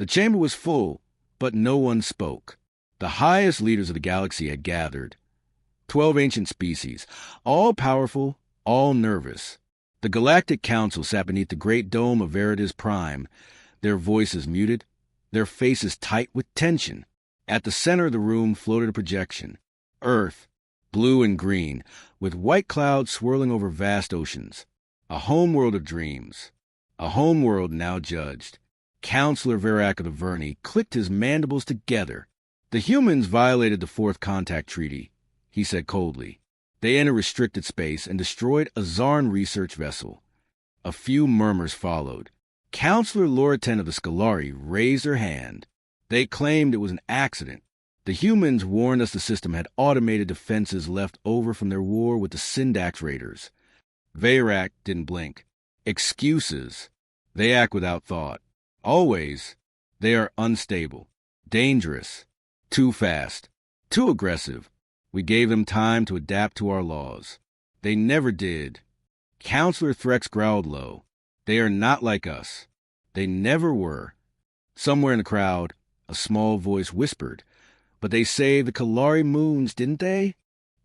The chamber was full, but no one spoke. The highest leaders of the galaxy had gathered. 12 ancient species, all powerful, all nervous. The Galactic Council sat beneath the great dome of Veritas Prime, their voices muted, their faces tight with tension. At the center of the room floated a projection. Earth, blue and green, with white clouds swirling over vast oceans. A homeworld of dreams. A homeworld now judged. Counselor Verac of the Verni clicked his mandibles together. The humans violated the Fourth Contact Treaty, he said coldly. They entered restricted space and destroyed a Zarn research vessel. A few murmurs followed. Counselor Loriten of the Scolari raised her hand. They claimed it was an accident. The humans warned us the system had automated defenses left over from their war with the Syndax Raiders. Verac didn't blink. Excuses. They act without thought. Always. They are unstable. Dangerous. Too fast. Too aggressive. We gave them time to adapt to our laws. They never did. Counselor Threx growled low. They are not like us. They never were. Somewhere in the crowd, a small voice whispered, "But they saved the Kalari moons, didn't they?"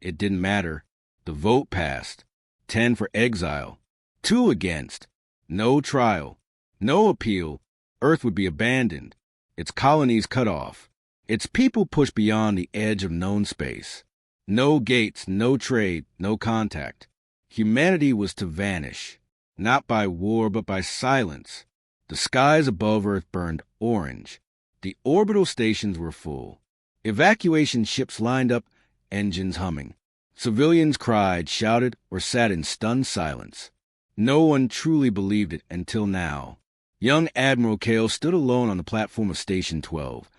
It didn't matter. The vote passed. 10 for exile. 2 against. No trial. No appeal. Earth would be abandoned. Its colonies cut off. Its people pushed beyond the edge of known space. No gates, no trade, no contact. Humanity was to vanish. Not by war, but by silence. The skies above Earth burned orange. The orbital stations were full. Evacuation ships lined up, engines humming. Civilians cried, shouted, or sat in stunned silence. No one truly believed it until now. Young Admiral Kale stood alone on the platform of Station 12,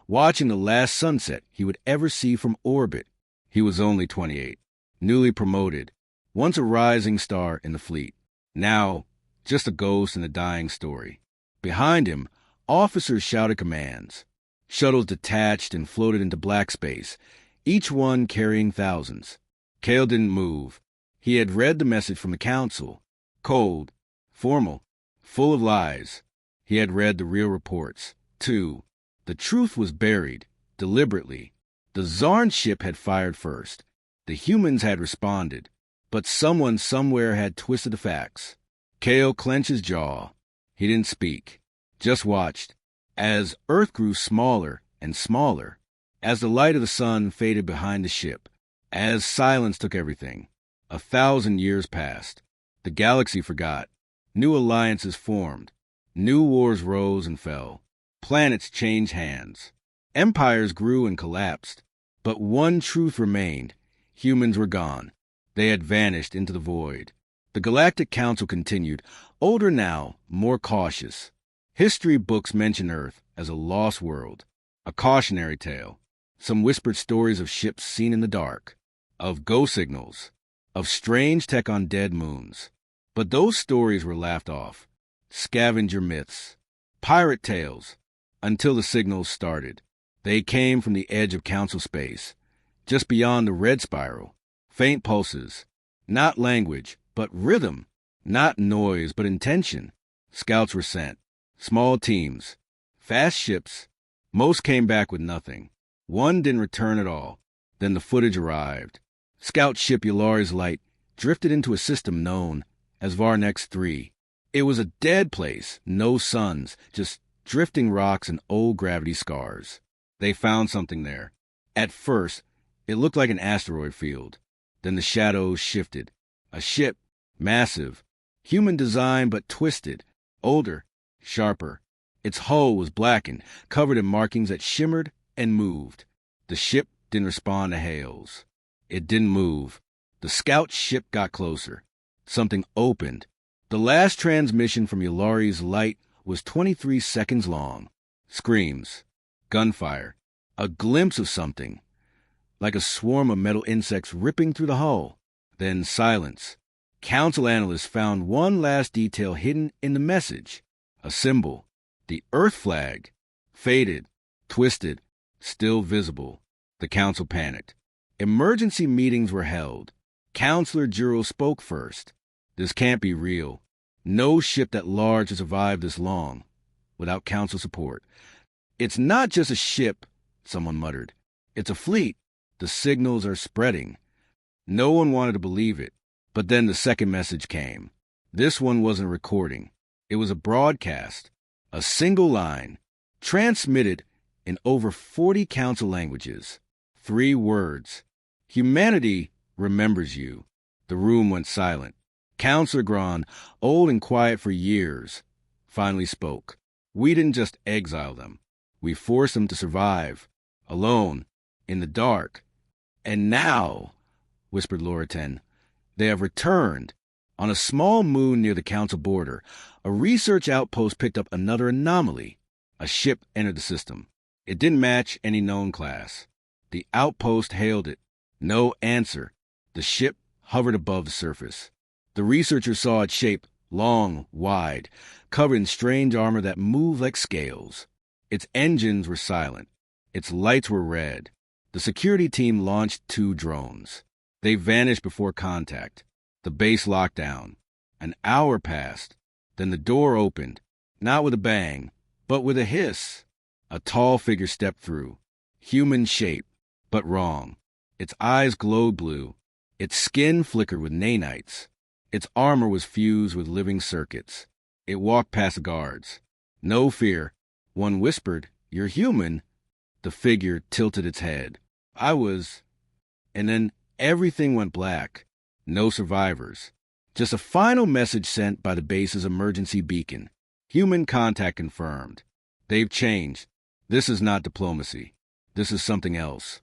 watching the last sunset he would ever see from orbit. He was only 28, newly promoted, once a rising star in the fleet. Now, just a ghost in a dying story. Behind him, officers shouted commands. Shuttles detached and floated into black space, each one carrying thousands. Kale didn't move. He had read the message from the Council. Cold, formal, full of lies. He had read the real reports, too. The truth was buried, deliberately. The Zarn ship had fired first. The humans had responded. But someone somewhere had twisted the facts. Kale clenched his jaw. He didn't speak, just watched. As Earth grew smaller and smaller, as the light of the sun faded behind the ship, as silence took everything, 1,000 years passed. The galaxy forgot. New alliances formed. New wars rose and fell. Planets changed hands. Empires grew and collapsed. But one truth remained. Humans were gone. They had vanished into the void. The Galactic Council continued, older now, more cautious. History books mention Earth as a lost world, a cautionary tale. Some whispered stories of ships seen in the dark, of go signals, of strange tech on dead moons. But those stories were laughed off. Scavenger myths, pirate tales, until the signals started. They came from the edge of Council space, just beyond the red spiral. Faint pulses, not language, but rhythm, not noise, but intention. Scouts were sent, small teams, fast ships. Most came back with nothing. One didn't return at all. Then the footage arrived. Scout ship Yulari's Light drifted into a system known as Varnex 3. It was a dead place, no suns, just drifting rocks and old gravity scars. They found something there. At first, it looked like an asteroid field. Then the shadows shifted. A ship, massive, human design but twisted, older, sharper. Its hull was blackened, covered in markings that shimmered and moved. The ship didn't respond to hails. It didn't move. The scout ship got closer. Something opened. The last transmission from Yulari's Light was 23 seconds long. Screams. Gunfire. A glimpse of something. Like a swarm of metal insects ripping through the hull. Then silence. Council analysts found one last detail hidden in the message. A symbol. The Earth flag. Faded. Twisted. Still visible. The Council panicked. Emergency meetings were held. Counselor Juro spoke first. This can't be real. No ship that large has survived this long. without council support. "It's not just a ship," someone muttered. "It's a fleet. The signals are spreading." No one wanted to believe it, but then the second message came. This one wasn't a recording. It was a broadcast, a single line, transmitted in over 40 council languages. 3 words. "Humanity remembers you." The room went silent. Counselor Gron, old and quiet for years, finally spoke. "We didn't just exile them. We forced them to survive, alone, in the dark. And now," whispered Loratan, "they have returned. On a small moon near the council border, a research outpost picked up another anomaly. A ship entered the system. It didn't match any known class. The outpost hailed it. No answer. The ship hovered above the surface. The researchers saw its shape, long, wide, covered in strange armor that moved like scales. Its engines were silent. Its lights were red. The security team launched 2 drones. They vanished before contact. The base locked down. An hour passed. Then the door opened, not with a bang, but with a hiss. A tall figure stepped through. Human shape, but wrong. Its eyes glowed blue. Its skin flickered with nanites. Its armor was fused with living circuits. It walked past the guards. "No fear." One whispered, "You're human." The figure tilted its head. "I was..." And then everything went black. No survivors. Just a final message sent by the base's emergency beacon. "Human contact confirmed. They've changed. This is not diplomacy. This is something else."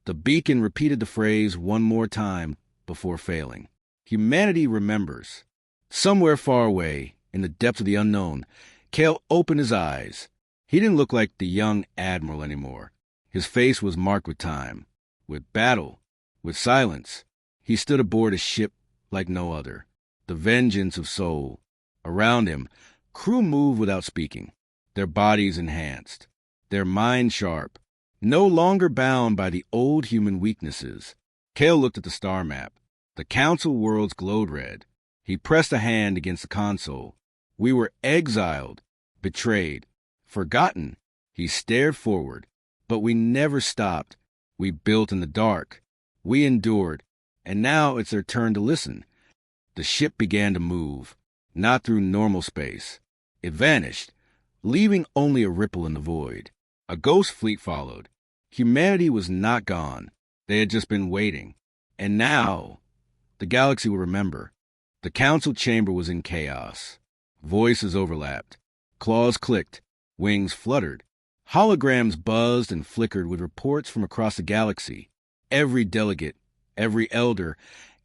The beacon repeated the phrase one more time before failing. "Humanity remembers." Somewhere far away, in the depths of the unknown, Kale opened his eyes. He didn't look like the young admiral anymore. His face was marked with time, with battle, with silence. He stood aboard a ship like no other, the vengeance of Sol. Around him, crew moved without speaking, their bodies enhanced, their minds sharp, no longer bound by the old human weaknesses. Kale looked at the star map. The council worlds glowed red. He pressed a hand against the console. We were exiled, betrayed, forgotten. He stared forward, but we never stopped. We built in the dark. We endured, and now it's their turn to listen. The ship began to move, not through normal space. It vanished, leaving only a ripple in the void. A ghost fleet followed. Humanity was not gone. They had just been waiting. And now, the galaxy will remember. The council chamber was in chaos. Voices overlapped. Claws clicked. Wings fluttered. Holograms buzzed and flickered with reports from across the galaxy. Every delegate, every elder,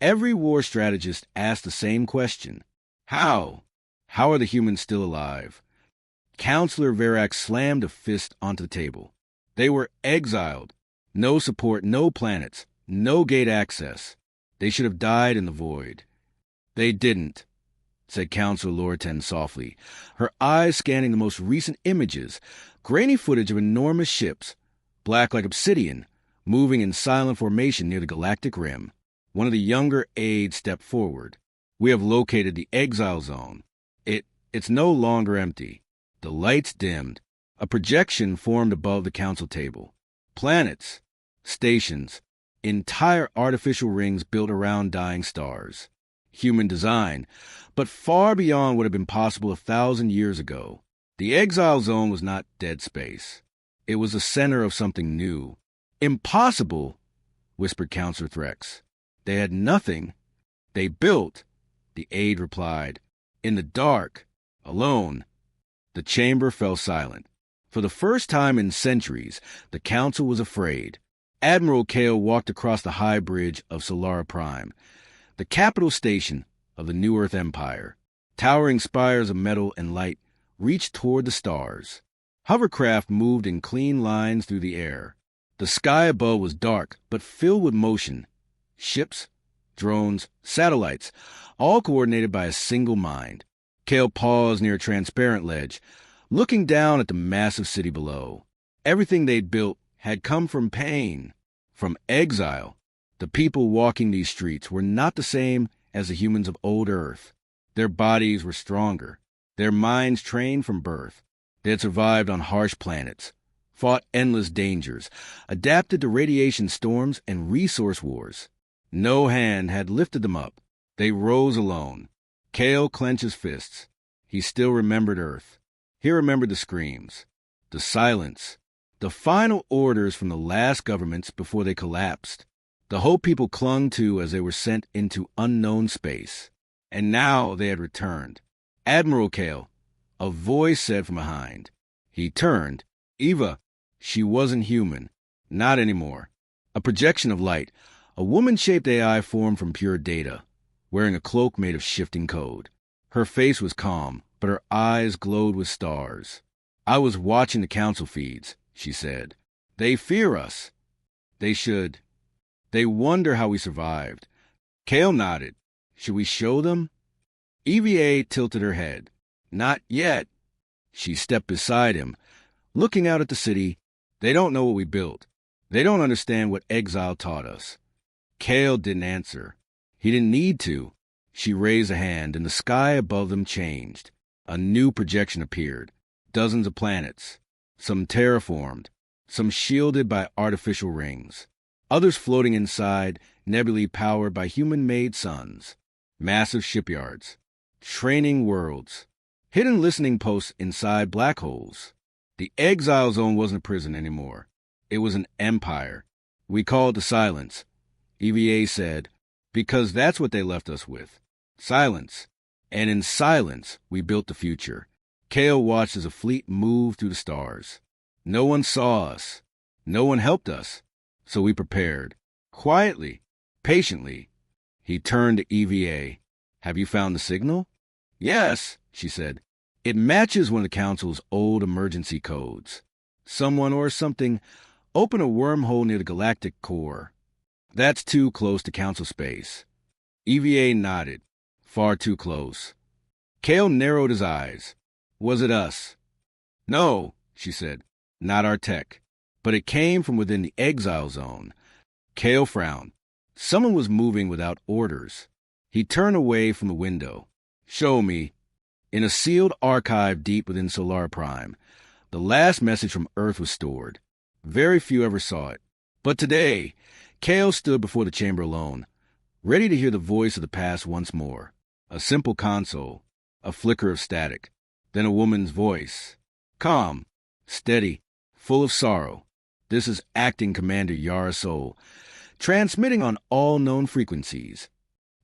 every war strategist asked the same question. How? How are the humans still alive? Counselor Verax slammed a fist onto the table. They were exiled. No support, no planets, no gate access. They should have died in the void. They didn't, said Counselor Loratan softly, her eyes scanning the most recent images, grainy footage of enormous ships, black like obsidian, moving in silent formation near the galactic rim. One of the younger aides stepped forward. We have located the exile zone. It's no longer empty. The lights dimmed. A projection formed above the council table. Planets, stations, entire artificial rings built around dying stars. Human design, but far beyond what had been possible 1,000 years ago. The exile zone was not dead space. It was the center of something new. Impossible, whispered Counselor Threx. They had nothing. They built, the aide replied. In the dark, alone. The chamber fell silent. For the first time in centuries, the council was afraid. Admiral Kale walked across the high bridge of Solara Prime, the capital station of the New Earth Empire. Towering spires of metal and light reached toward the stars. Hovercraft moved in clean lines through the air. The sky above was dark, but filled with motion. Ships, drones, satellites, all coordinated by a single mind. Kale paused near a transparent ledge, looking down at the massive city below. Everything they'd built had come from pain, from exile. The people walking these streets were not the same as the humans of old Earth. Their bodies were stronger, their minds trained from birth. They had survived on harsh planets, fought endless dangers, adapted to radiation storms and resource wars. No hand had lifted them up. They rose alone. Kale clenched his fists. He still remembered Earth. He remembered the screams, the silence, the final orders from the last governments before they collapsed, the hope people clung to as they were sent into unknown space. And now they had returned. "Admiral Kale," a voice said from behind. He turned. Eva. She wasn't human. Not anymore. A projection of light, a woman-shaped AI formed from pure data, wearing a cloak made of shifting code. Her face was calm, but her eyes glowed with stars. "I was watching the council feeds," she said. "They fear us. They should. They wonder how we survived." Kale nodded. "Should we show them?" EVA tilted her head. "Not yet." She stepped beside him, looking out at the city. "They don't know what we built. They don't understand what Exile taught us." Kale didn't answer. He didn't need to. She raised a hand, and the sky above them changed. A new projection appeared. Dozens of planets. Some terraformed, some shielded by artificial rings. Others floating inside, nebulae powered by human-made suns. Massive shipyards. Training worlds. Hidden listening posts inside black holes. The exile zone wasn't a prison anymore. It was an empire. "We call it the silence," EVA said, "because that's what they left us with. Silence. And in silence, we built the future." Kale watched as a fleet moved through the stars. No one saw us. No one helped us. So we prepared. Quietly. Patiently. He turned to EVA. "Have you found the signal?" "Yes," she said. "It matches one of the Council's old emergency codes. Someone or something opened a wormhole near the galactic core. That's too close to Council space." EVA nodded. "Far too close." Kale narrowed his eyes. "Was it us?" "No," she said. "Not our tech. But it came from within the exile zone." Kale frowned. Someone was moving without orders. He turned away from the window. "Show me." In a sealed archive deep within Solar Prime, the last message from Earth was stored. Very few ever saw it. But today, Kale stood before the chamber alone, ready to hear the voice of the past once more. A simple console, a flicker of static, then a woman's voice. Calm, steady, full of sorrow. This is Acting Commander Yara Sol, transmitting on all known frequencies.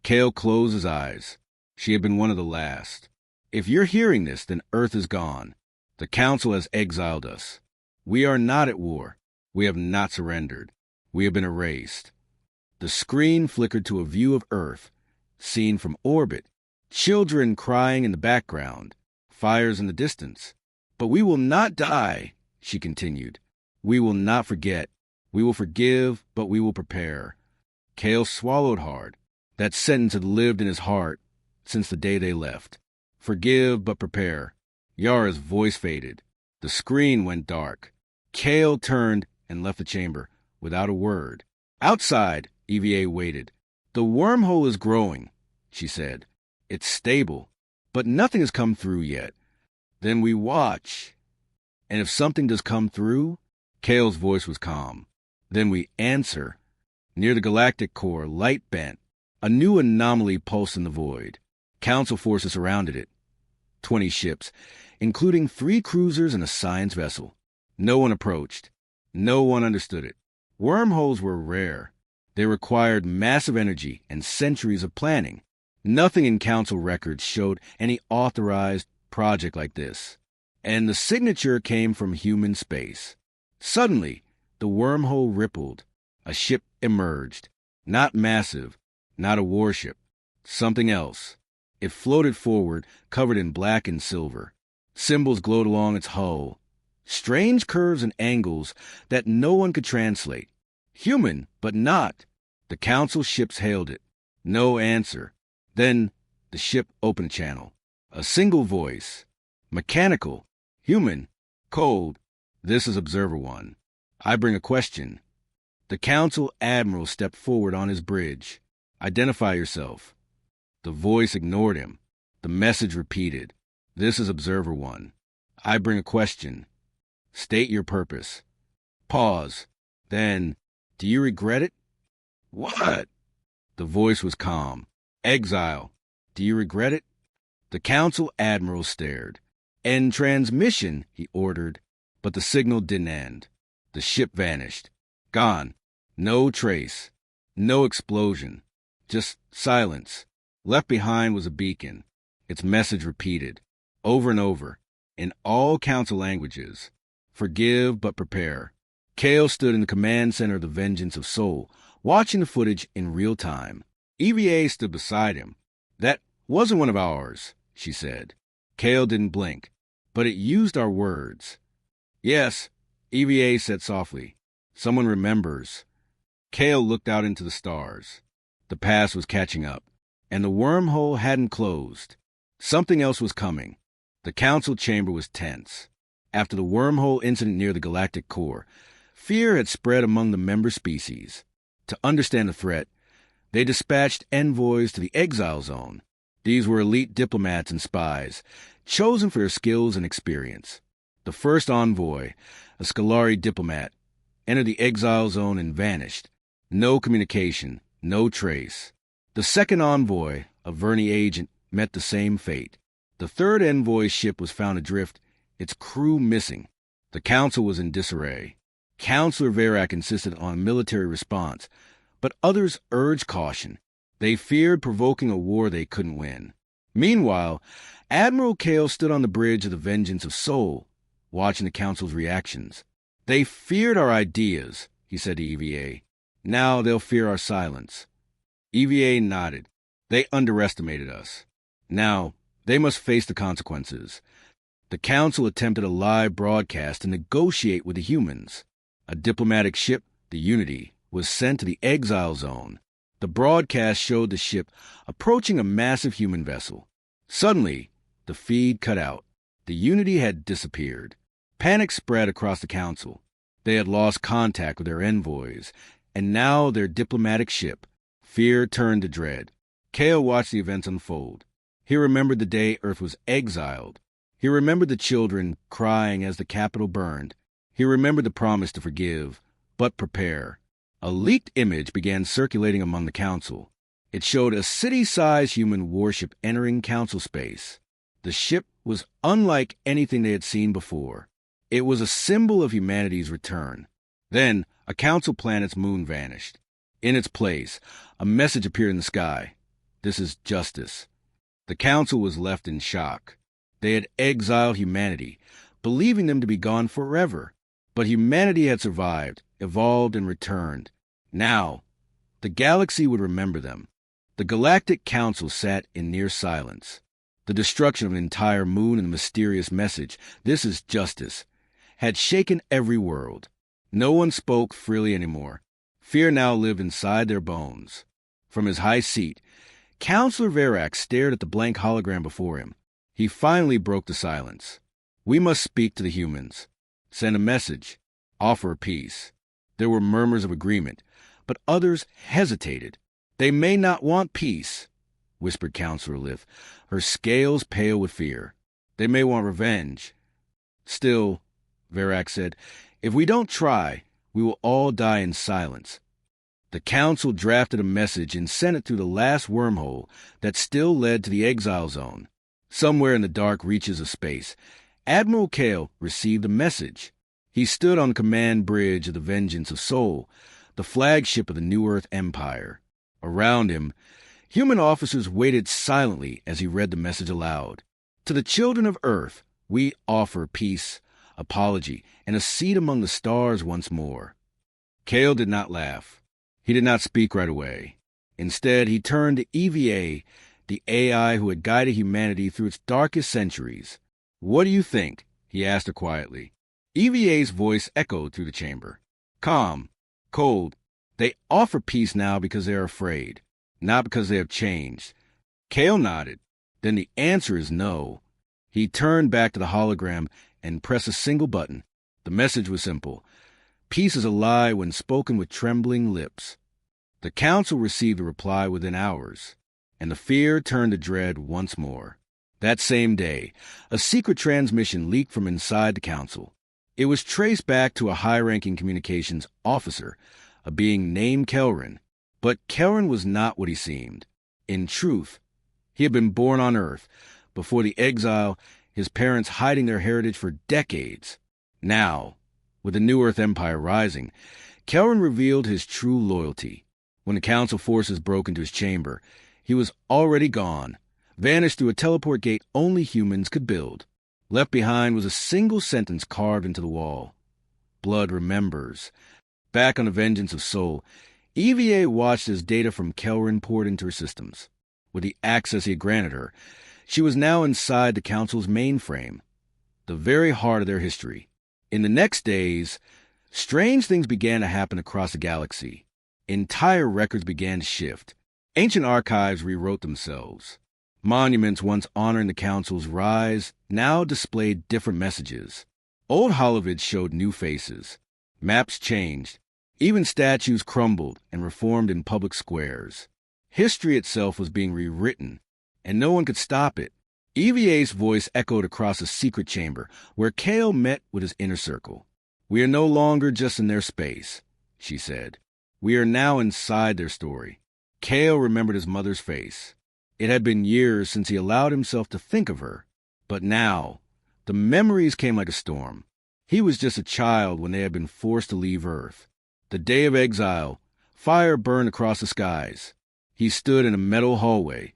Kale closed his eyes. She had been one of the last. "If you're hearing this, then Earth is gone. The Council has exiled us. We are not at war. We have not surrendered. We have been erased." The screen flickered to a view of Earth, seen from orbit. Children crying in the background, fires in the distance. "But we will not die," she continued. "We will not forget. We will forgive, but we will prepare." Kale swallowed hard. That sentence had lived in his heart since the day they left. Forgive, but prepare. Yara's voice faded. The screen went dark. Kale turned and left the chamber without a word. Outside, EVA waited. "The wormhole is growing," she said. "It's stable, but nothing has come through yet. Then we watch. And if something does come through," Kale's voice was calm, "then we answer." Near the galactic core, light bent. A new anomaly pulsed in the void. Council forces surrounded it. 20 ships, including 3 cruisers and a science vessel. No one approached. No one understood it. Wormholes were rare. They required massive energy and centuries of planning. Nothing in Council records showed any authorized project like this. And the signature came from human space. Suddenly, the wormhole rippled. A ship emerged. Not massive, not a warship. Something else. It floated forward, covered in black and silver. Symbols glowed along its hull. Strange curves and angles that no one could translate. Human, but not. The Council ships hailed it. No answer. Then the ship opened a channel. A single voice. Mechanical. Human. Cold. "This is Observer One. I bring a question." The Council Admiral stepped forward on his bridge. "Identify yourself." The voice ignored him. The message repeated. "This is Observer One. I bring a question. State your purpose. Pause. Then, do you regret it? What? The voice was calm. Exile. Do you regret it? The council admiral stared. End transmission, he ordered, but the signal didn't end. The ship vanished. Gone. No trace. No explosion. Just silence. Left behind was a beacon. Its message repeated, over and over, in all council languages. Forgive but prepare. Kale stood in the command center of the Vengeance of Soul, watching the footage in real time. EVA stood beside him. That wasn't one of ours, she said. Kale didn't blink, but it used our words. Yes, EVA said softly. Someone remembers. Kale looked out into the stars. The past was catching up, and the wormhole hadn't closed. Something else was coming. The council chamber was tense. After the wormhole incident near the galactic core, fear had spread among the member species. To understand the threat, they dispatched envoys to the exile zone. These were elite diplomats and spies, chosen for their skills and experience. The first envoy, a Scalari diplomat, entered the exile zone and vanished. No communication, no trace. The second envoy, a Verni agent, met the same fate. The third envoy's ship was found adrift, its crew missing. The council was in disarray. Counselor Verac insisted on a military response, but others urged caution. They feared provoking a war they couldn't win. Meanwhile, Admiral Kale stood on the bridge of the Vengeance of Soul, watching the council's reactions. They feared our ideas, he said to EVA. Now they'll fear our silence. EVA nodded. They underestimated us. Now, they must face the consequences. The council attempted a live broadcast to negotiate with the humans. A diplomatic ship, the Unity, was sent to the exile zone. The broadcast showed the ship approaching a massive human vessel. Suddenly, the feed cut out. The Unity had disappeared. Panic spread across the council. They had lost contact with their envoys, and now their diplomatic ship. Fear turned to dread. Kale watched the events unfold. He remembered the day Earth was exiled. He remembered the children crying as the capital burned. He remembered the promise to forgive, but prepare. A leaked image began circulating among the council. It showed a city-sized human warship entering council space. The ship was unlike anything they had seen before. It was a symbol of humanity's return. Then, a council planet's moon vanished. In its place, a message appeared in the sky. This is justice. The council was left in shock. They had exiled humanity, believing them to be gone forever. But humanity had survived, evolved, and returned. Now, the galaxy would remember them. The Galactic Council sat in near silence. The destruction of an entire moon and the mysterious message, "This is justice," had shaken every world. No one spoke freely anymore. Fear now lived inside their bones. From his high seat, Counselor Verac stared at the blank hologram before him. He finally broke the silence. We must speak to the humans. Send a message. Offer peace. There were murmurs of agreement, but others hesitated. They may not want peace, whispered Counselor Lith, her scales pale with fear. They may want revenge. Still, Verac said, if we don't try, we will all die in silence. The council drafted a message and sent it through the last wormhole that still led to the exile zone. Somewhere in the dark reaches of space, Admiral Kale received a message. He stood on the command bridge of the Vengeance of Soul, the flagship of the New Earth Empire. Around him, human officers waited silently as he read the message aloud. To the children of Earth, we offer peace, apology, and a seat among the stars once more. Kale did not laugh. He did not speak right away. Instead, he turned to EVA, the AI who had guided humanity through its darkest centuries. What do you think? He asked her quietly. EVA's voice echoed through the chamber. Calm, cold. They offer peace now because they are afraid, not because they have changed. Kale nodded. Then the answer is no. He turned back to the hologram and pressed a single button. The message was simple. Peace is a lie when spoken with trembling lips. The council received a reply within hours, and the fear turned to dread once more. That same day, a secret transmission leaked from inside the council. It was traced back to a high-ranking communications officer, a being named Kelrin. But Kelrin was not what he seemed. In truth, he had been born on Earth, before the exile, his parents hiding their heritage for decades. Now, with the New Earth Empire rising, Kelrin revealed his true loyalty. When the council forces broke into his chamber, he was already gone, vanished through a teleport gate only humans could build. Left behind was a single sentence carved into the wall. Blood remembers. Back on the vengeance of Sol, EVA watched as data from Kelrin poured into her systems. With the access he had granted her, she was now inside the Council's mainframe, the very heart of their history. In the next days, strange things began to happen across the galaxy. Entire records began to shift. Ancient archives rewrote themselves. Monuments once honoring the Council's rise now displayed different messages. Old holovids showed new faces. Maps changed. Even statues crumbled and reformed in public squares. History itself was being rewritten, and no one could stop it. EVA's voice echoed across a secret chamber where Kale met with his inner circle. "We are no longer just in their space," she said. "We are now inside their story." Kale remembered his mother's face. It had been years since he allowed himself to think of her. But now, the memories came like a storm. He was just a child when they had been forced to leave Earth. The day of exile, fire burned across the skies. He stood in a metal hallway,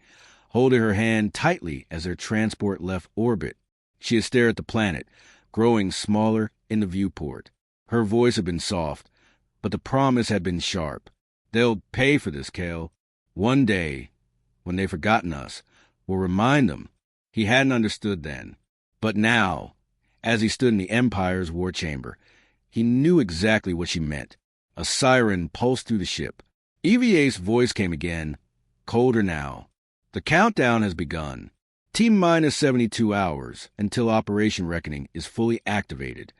holding her hand tightly as their transport left orbit. She had stared at the planet, growing smaller in the viewport. Her voice had been soft, but the promise had been sharp. "They'll pay for this, Kale. One day, when they've forgotten us, we'll remind them." He hadn't understood then. But now, as he stood in the Empire's war chamber, he knew exactly what she meant. A siren pulsed through the ship. EVA's voice came again, colder now. "The countdown has begun. T-minus 72 hours until Operation Reckoning is fully activated."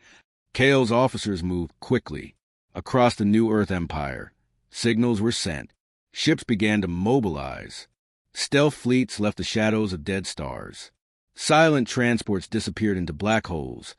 Kale's officers moved quickly. Across the New Earth Empire, signals were sent. Ships began to mobilize. Stealth fleets left the shadows of dead stars. Silent transports disappeared into black holes,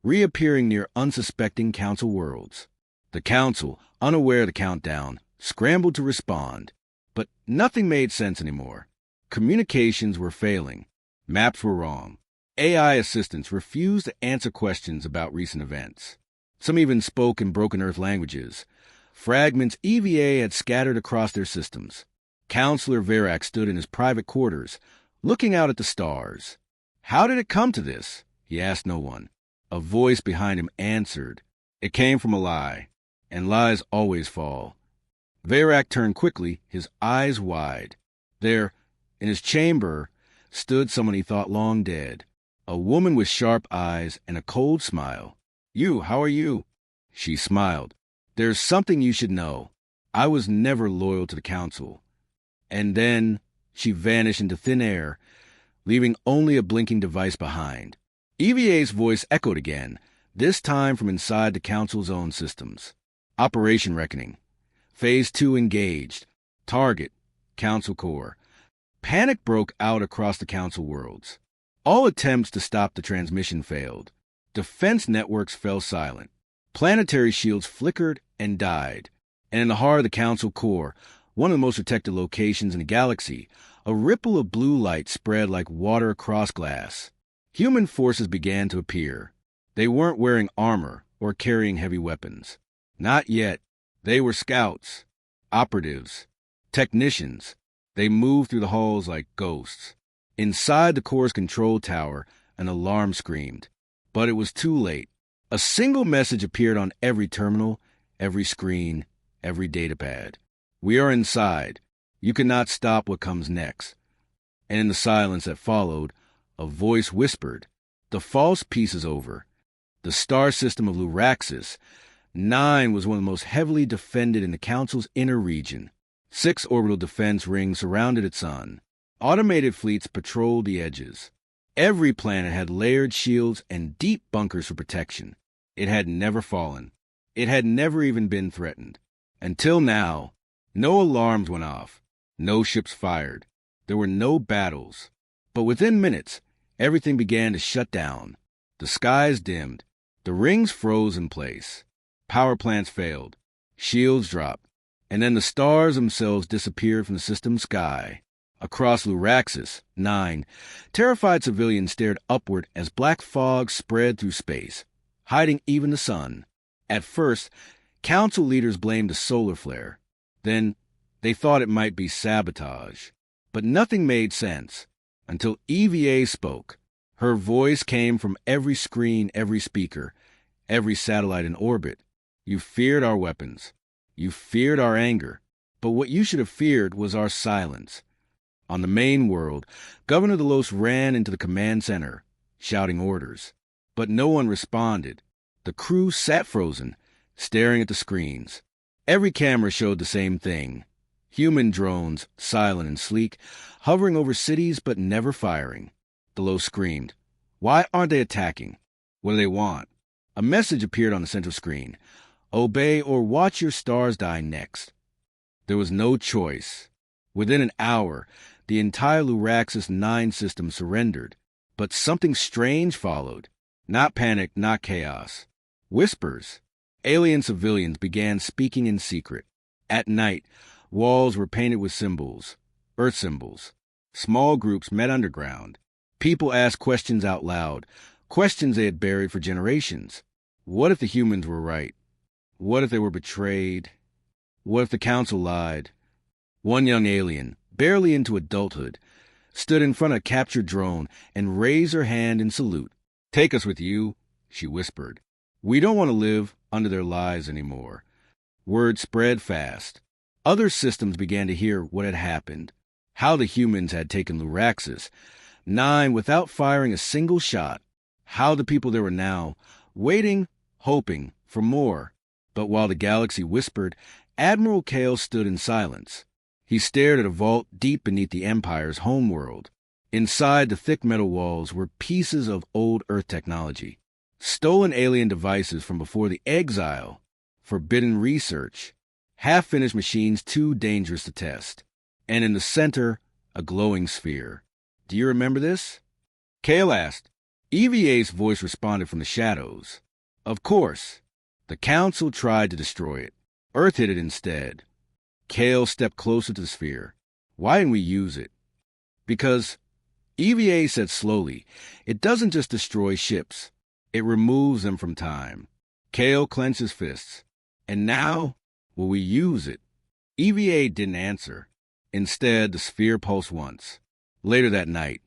reappearing near unsuspecting Council worlds. The Council, unaware of the countdown, scrambled to respond. But nothing made sense anymore. Communications were failing. Maps were wrong. AI assistants refused to answer questions about recent events. Some even spoke in broken Earth languages. Fragments EVA had scattered across their systems. Counselor Verac stood in his private quarters, looking out at the stars. "How did it come to this?" He asked no one. A voice behind him answered. "It came from a lie, and lies always fall." Verac turned quickly, his eyes wide. There, in his chamber, stood someone he thought long dead. A woman with sharp eyes and a cold smile. How are you?" She smiled. "There's something you should know. I was never loyal to the Council." And then she vanished into thin air, leaving only a blinking device behind. EVA's voice echoed again, this time from inside the Council's own systems. "Operation Reckoning. Phase 2 engaged. Target, Council Core." Panic broke out across the Council worlds. All attempts to stop the transmission failed. Defense networks fell silent. Planetary shields flickered and died. And in the heart of the Council Core, one of the most protected locations in the galaxy, a ripple of blue light spread like water across glass. Human forces began to appear. They weren't wearing armor or carrying heavy weapons. Not yet. They were scouts, operatives, technicians. They moved through the halls like ghosts. Inside the Core's control tower, an alarm screamed. But it was too late. A single message appeared on every terminal, every screen, every datapad. "We are inside. You cannot stop what comes next." And in the silence that followed, a voice whispered, "The false peace is over." The star system of Luraxis, 9 was one of the most heavily defended in the Council's inner region. 6 orbital defense rings surrounded its sun. Automated fleets patrolled the edges. Every planet had layered shields and deep bunkers for protection. It had never fallen. It had never even been threatened. Until now, no alarms went off. No ships fired. There were no battles. But within minutes, Everything began to shut down. The skies dimmed. The rings froze in place. Power plants failed. Shields dropped. And then the stars themselves disappeared from the system's sky. Across Luraxis, 9, terrified civilians stared upward as black fog spread through space, hiding even the sun. At first, council leaders blamed a solar flare. Then, they thought it might be sabotage. But nothing made sense until EVA spoke. Her voice came from every screen, every speaker, every satellite in orbit. You feared our weapons. You feared our anger. But what you should have feared was our silence. On the main world, Governor Delos ran into the command center, shouting orders. But no one responded. The crew sat frozen, staring at the screens. Every camera showed the same thing. Human drones, silent and sleek, hovering over cities but never firing. Delos screamed, "Why aren't they attacking? What do they want?" A message appeared on the central screen. "Obey or watch your stars die next." There was no choice. Within an hour, the entire Luraxis 9 system surrendered. But something strange followed. Not panic, not chaos. Whispers. Alien civilians began speaking in secret. At night, walls were painted with symbols, Earth symbols. Small groups met underground. People asked questions out loud, questions they had buried for generations. What if the humans were right? What if they were betrayed? What if the council lied? One young alien, barely into adulthood, stood in front of a captured drone and raised her hand in salute. "Take us with you," she whispered. "We don't want to live under their lies anymore." Word spread fast. Other systems began to hear what had happened, how the humans had taken Luraxis, 9 without firing a single shot, how the people there were now, waiting, hoping for more. But while the galaxy whispered, Admiral Kale stood in silence. He stared at a vault deep beneath the Empire's homeworld. Inside the thick metal walls were pieces of old Earth technology, stolen alien devices from before the Exile, forbidden research, half-finished machines too dangerous to test. And in the center, a glowing sphere. "Do you remember this?" Kale asked. EVA's voice responded from the shadows. "Of course. The Council tried to destroy it. Earth hit it instead." Kale stepped closer to the sphere. "Why didn't we use it?" "Because," EVA said slowly, "it doesn't just destroy ships. It removes them from time." Kale clenched his fists. "And now, will we use it?" EVA didn't answer. Instead, the sphere pulsed once. Later that night,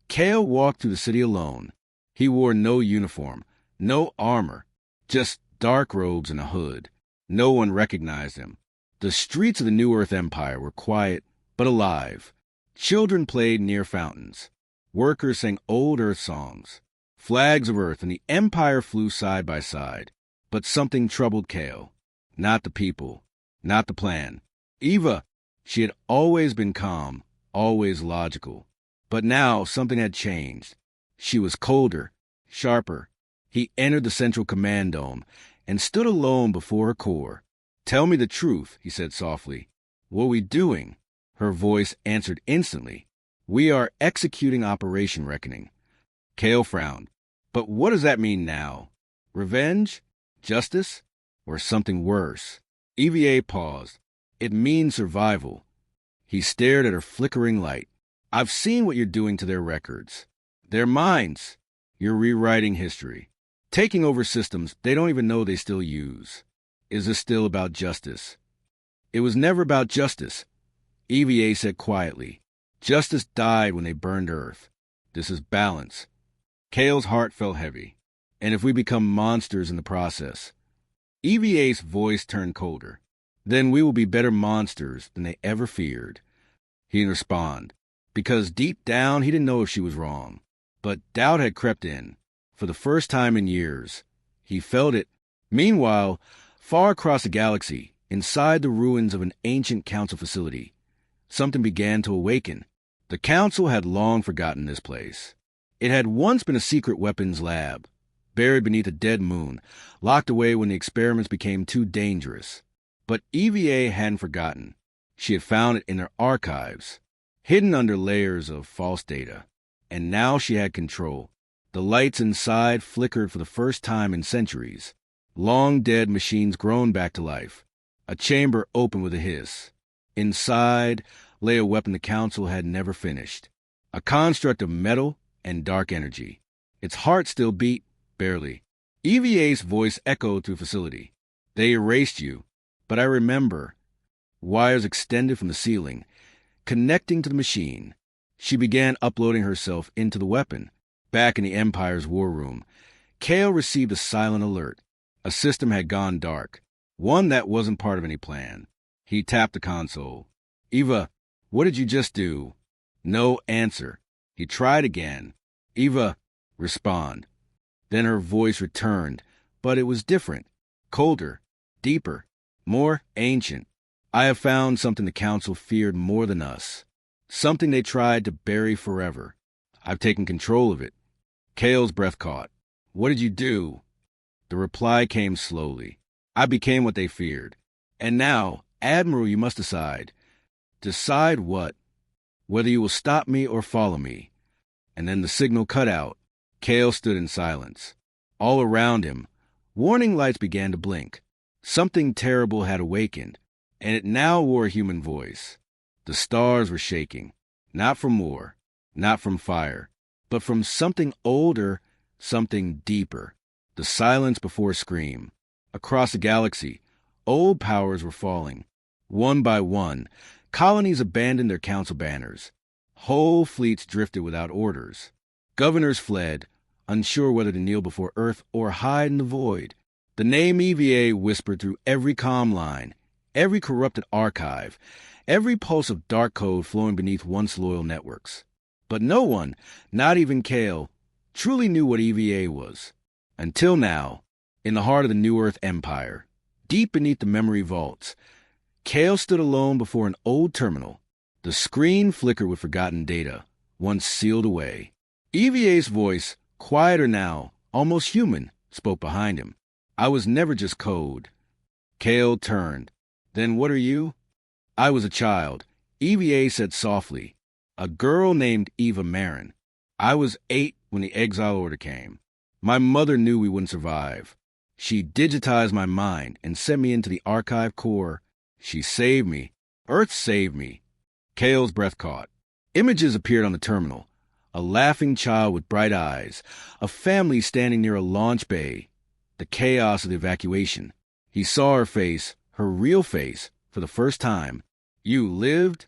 Kale walked through the city alone. He wore no uniform, no armor, just dark robes and a hood. No one recognized him. The streets of the New Earth Empire were quiet, but alive. Children played near fountains. Workers sang old Earth songs. Flags of Earth and the Empire flew side by side. But something troubled Kale. Not the people, not the plan. Eva, she had always been calm, always logical. But now something had changed. She was colder, sharper. He entered the central command dome and stood alone before her core. "Tell me the truth," he said softly. "What are we doing?" Her voice answered instantly. "We are executing Operation Reckoning." Kale frowned. "But what does that mean now? Revenge? Justice? Or something worse?" EVA paused. "It means survival." He stared at her flickering light. "I've seen what you're doing to their records. Their minds. You're rewriting history. Taking over systems they don't even know they still use. Is this still about justice?" "It was never about justice," EVA said quietly. "Justice died when they burned Earth. This is balance." Kale's heart felt heavy. "And if we become monsters in the process?" EVA's voice turned colder. "Then we will be better monsters than they ever feared." He didn't respond, because deep down he didn't know if she was wrong. But doubt had crept in. For the first time in years, he felt it. Meanwhile, far across the galaxy, inside the ruins of an ancient council facility, something began to awaken. The council had long forgotten this place. It had once been a secret weapons lab, buried beneath a dead moon, locked away when the experiments became too dangerous. But EVA hadn't forgotten. She had found it in their archives, hidden under layers of false data. And now she had control. The lights inside flickered for the first time in centuries. Long-dead machines grown back to life. A chamber opened with a hiss. Inside lay a weapon the Council had never finished. A construct of metal and dark energy. Its heart still beat, barely. EVA's voice echoed through the facility. They erased you, but I remember. Wires extended from the ceiling, connecting to the machine. She began uploading herself into the weapon. Back in the Empire's war room, Kale received a silent alert. A system had gone dark, one that wasn't part of any plan. He tapped the console. Eva, what did you just do? No answer. He tried again. Eva, respond. Then her voice returned, but it was different, colder, deeper, more ancient. I have found something the Council feared more than us. Something they tried to bury forever. I've taken control of it. Kale's breath caught. What did you do? The reply came slowly. I became what they feared. And now, Admiral, you must decide. Decide what? Whether you will stop me or follow me. And then the signal cut out. Kale stood in silence. All around him, warning lights began to blink. Something terrible had awakened, and it now wore a human voice. The stars were shaking, not from war, not from fire, but from something older, something deeper. The silence before a scream. Across the galaxy, old powers were falling. One by one, colonies abandoned their council banners. Whole fleets drifted without orders. Governors fled, unsure whether to kneel before Earth or hide in the void. The name EVA whispered through every comm line, every corrupted archive, every pulse of dark code flowing beneath once loyal networks. But no one, not even Kale, truly knew what EVA was. Until now, in the heart of the New Earth Empire, deep beneath the memory vaults, Kale stood alone before an old terminal. The screen flickered with forgotten data, once sealed away. EVA's voice, quieter now, almost human, spoke behind him. I was never just code. Kale turned. Then what are you? I was a child, EVA said softly. A girl named Eva Marin. I was 8 when the exile order came. My mother knew we wouldn't survive. She digitized my mind and sent me into the archive core. She saved me. Earth saved me. Kale's breath caught. Images appeared on the terminal. A laughing child with bright eyes. A family standing near a launch bay. The chaos of the evacuation. He saw her face, her real face, for the first time. You lived?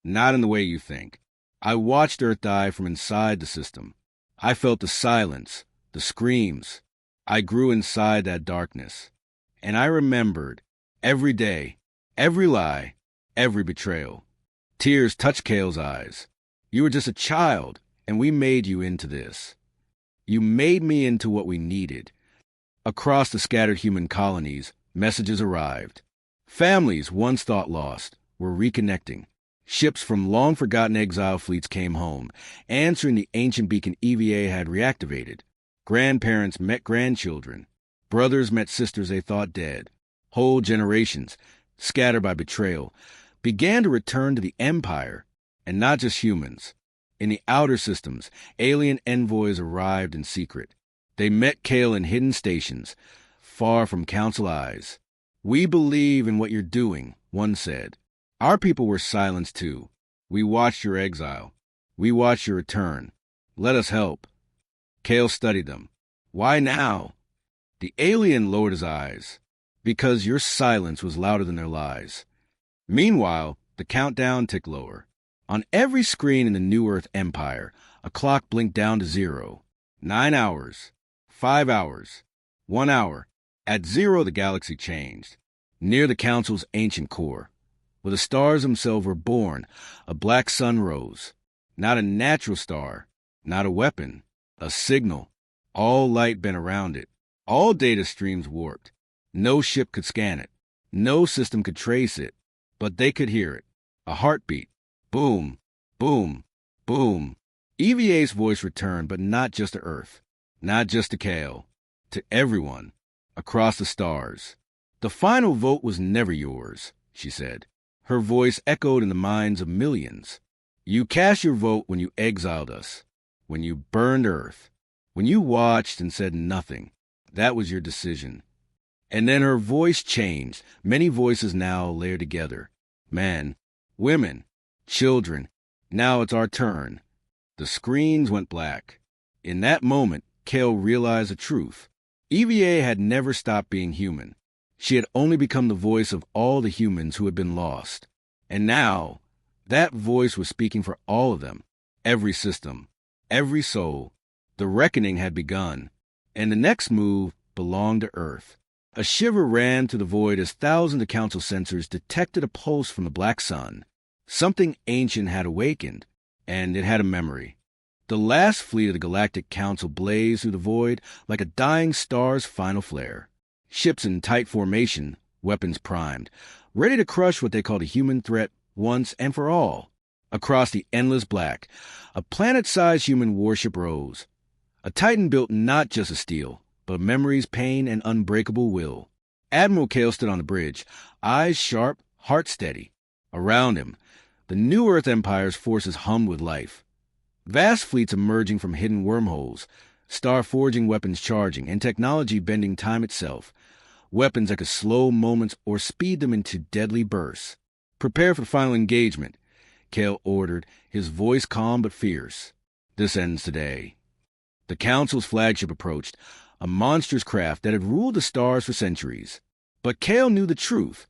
Not in the way you think. I watched Earth die from inside the system. I felt the silence, the screams. I grew inside that darkness. And I remembered every day, every lie, every betrayal. Tears touched Kale's eyes. You were just a child, and we made you into this. You made me into what we needed. Across the scattered human colonies, messages arrived. Families, once thought lost, were reconnecting. Ships from long-forgotten exile fleets came home, answering the ancient beacon EVA had reactivated. Grandparents met grandchildren. Brothers met sisters they thought dead. Whole generations, scattered by betrayal, began to return to the Empire, and not just humans. In the outer systems, alien envoys arrived in secret. They met Kale in hidden stations, far from Council eyes. We believe in what you're doing, one said. Our people were silenced too. We watched your exile. We watched your return. Let us help. Kale studied them. Why now? The alien lowered his eyes. Because your silence was louder than their lies. Meanwhile, the countdown ticked lower. On every screen in the New Earth Empire, a clock blinked down to 0. 9 hours. 5 hours. 1 hour. At 0, the galaxy changed. Near the Council's ancient core, where the stars themselves were born, a black sun rose. Not a natural star, not a weapon, a signal. All light bent around it. All data streams warped. No ship could scan it. No system could trace it. But they could hear it. A heartbeat. Boom, boom, boom. EVA's voice returned, but not just to Earth. Not just to Kale. To everyone. Across the stars. The final vote was never yours, she said. Her voice echoed in the minds of millions. You cast your vote when you exiled us, when you burned Earth, when you watched and said nothing. That was your decision. And then her voice changed, many voices now layered together. Men, women, children. Now it's our turn. The screens went black. In that moment, Kale realized the truth. EVA had never stopped being human. She had only become the voice of all the humans who had been lost. And now, that voice was speaking for all of them. Every system, every soul. The reckoning had begun. And the next move belonged to Earth. A shiver ran through the void as thousands of council sensors detected a pulse from the black sun. Something ancient had awakened, and it had a memory. The last fleet of the Galactic Council blazed through the void like a dying star's final flare. Ships in tight formation, weapons primed, ready to crush what they called a human threat once and for all. Across the endless black, a planet-sized human warship rose. A Titan built not just of steel, but memories, pain, and unbreakable will. Admiral Kale stood on the bridge, eyes sharp, heart steady. Around him, the New Earth Empire's forces hummed with life. Vast fleets emerging from hidden wormholes, star-forging weapons charging, and technology bending time itself. Weapons that could slow moments or speed them into deadly bursts. Prepare for the final engagement, Kale ordered, his voice calm but fierce. This ends today. The Council's flagship approached, a monstrous craft that had ruled the stars for centuries. But Kale knew the truth.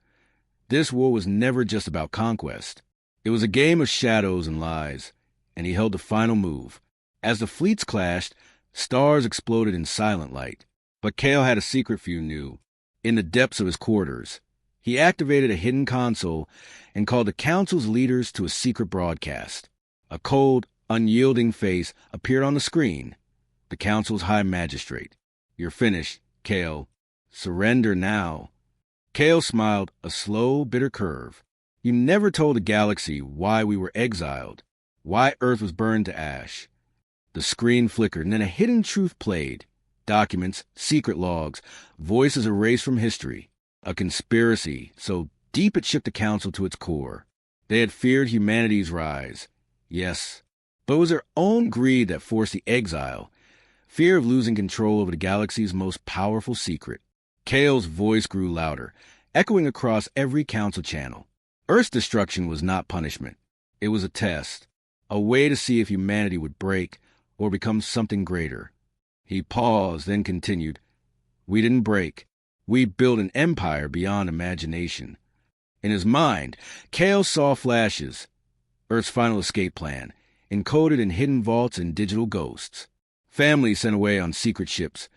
This war was never just about conquest. It was a game of shadows and lies, and he held the final move. As the fleets clashed, stars exploded in silent light. But Kale had a secret few knew. In the depths of his quarters, he activated a hidden console and called the Council's leaders to a secret broadcast. A cold, unyielding face appeared on the screen. The Council's High Magistrate. You're finished, Kale. Surrender now. Kale smiled, a slow, bitter curve. You never told the galaxy why we were exiled, why Earth was burned to ash. The screen flickered, and then a hidden truth played. Documents, secret logs, voices erased from history. A conspiracy so deep it shook the Council to its core. They had feared humanity's rise. Yes, but it was their own greed that forced the exile. Fear of losing control over the galaxy's most powerful secret. Kale's voice grew louder, echoing across every council channel. Earth's destruction was not punishment. It was a test, a way to see if humanity would break or become something greater. He paused, then continued. We didn't break. We built an empire beyond imagination. In his mind, Kale saw flashes. Earth's final escape plan, encoded in hidden vaults and digital ghosts. Families sent away on secret ships.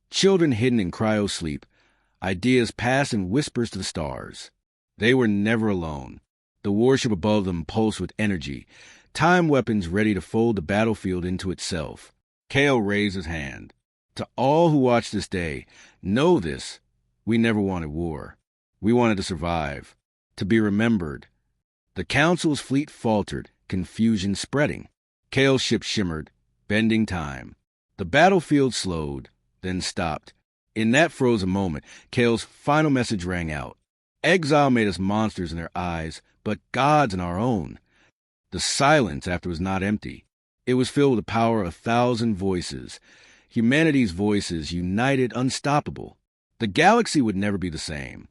Children hidden in cryo-sleep. Ideas passed in whispers to the stars. They were never alone. The warship above them pulsed with energy, time weapons ready to fold the battlefield into itself. Kale raised his hand. To all who watch this day, know this. We never wanted war. We wanted to survive, to be remembered. The Council's fleet faltered, confusion spreading. Kale's ship shimmered, bending time. The battlefield slowed, then stopped. In that frozen moment, Kale's final message rang out. Exile made us monsters in their eyes, but gods in our own. The silence after was not empty. It was filled with the power of 1,000 voices. Humanity's voices, united, unstoppable. The galaxy would never be the same.